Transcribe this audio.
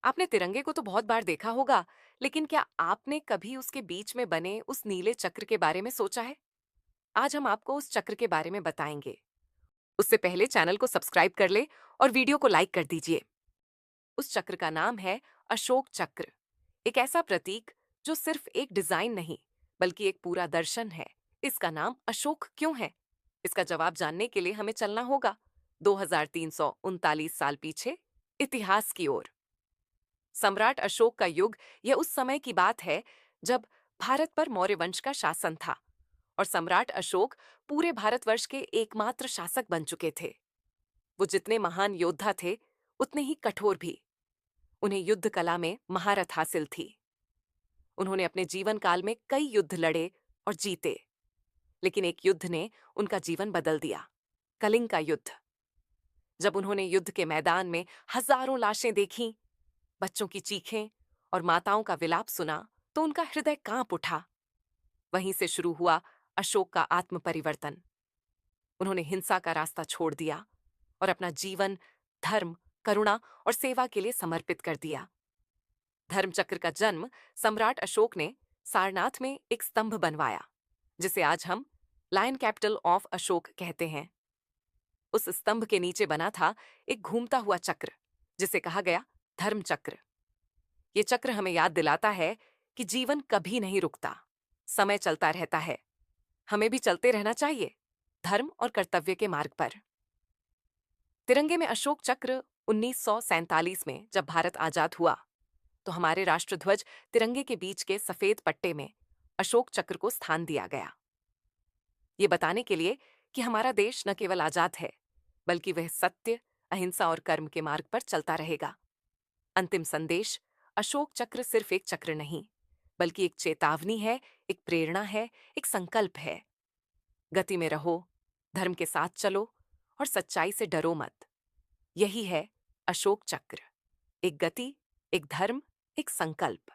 आपने तिरंगे को तो बहुत बार देखा होगा, लेकिन क्या आपने कभी उसके बीच में बने उस नीले चक्र के बारे में सोचा है? आज हम आपको उस चक्र के बारे में बताएंगे। उससे पहले चैनल को सब्सक्राइब कर ले और वीडियो को लाइक कर दीजिए। उस चक्र का नाम है अशोक चक्र। एक ऐसा प्रतीक जो सिर्फ एक डिजाइन नहीं, बल्कि एक पूरा दर्शन है। इसका नाम अशोक क्यों है? इसका जवाब जानने के लिए हमें चलना होगा 2339 साल पीछे, इतिहास की ओर। सम्राट अशोक का युग यह उस समय की बात है जब भारत पर मौर्य वंश का शासन था और सम्राट अशोक पूरे भारतवर्ष के एकमात्र शासक बन चुके थे। वो जितने महान योद्धा थे, उतने ही कठोर भी। उन्हें युद्ध कला में महारत हासिल थी। उन्होंने अपने जीवन काल में कई युद्ध लड़े और जीते, लेकिन एक युद्ध ने उनका जीवन बदल दिया, कलिंग का युद्ध। जब उन्होंने युद्ध के मैदान में हजारों लाशें देखीं, बच्चों की चीखें और माताओं का विलाप सुना, तो उनका हृदय कांप उठा। वहीं से शुरू हुआ अशोक का आत्म परिवर्तन। उन्होंने हिंसा का रास्ता छोड़ दिया और अपना जीवन धर्म, करुणा और सेवा के लिए समर्पित कर दिया। धर्मचक्र का जन्म सम्राट अशोक ने सारनाथ में एक स्तंभ बनवाया, जिसे आज हम लायन कैपिटल ऑफ अशोक कहते हैं। उस स्तंभ के नीचे बना था एक घूमता हुआ चक्र, जिसे कहा गया धर्मचक्र। ये चक्र हमें याद दिलाता है कि जीवन कभी नहीं रुकता, समय चलता रहता है। हमें भी चलते रहना चाहिए, धर्म और कर्तव्य के मार्ग पर। तिरंगे में अशोक चक्र 1947 में जब भारत आजाद हुआ, तो हमारे राष्ट्रध्वज तिरंगे के बीच के सफेद पट्टे में अशोक चक्र को स्थान दिया गया। ये बताने के लिए कि हमारा देश न केवल आजाद है, बल्कि वह सत्य, अहिंसा और कर्म के मार्ग पर चलता रहेगा। अंतिम संदेश, अशोक चक्र सिर्फ एक चक्र नहीं, बल्कि एक चेतावनी है, एक प्रेरणा है, एक संकल्प है। गति में रहो, धर्म के साथ चलो और सच्चाई से डरो मत। यही है अशोक चक्र। एक गति, एक धर्म, एक संकल्प।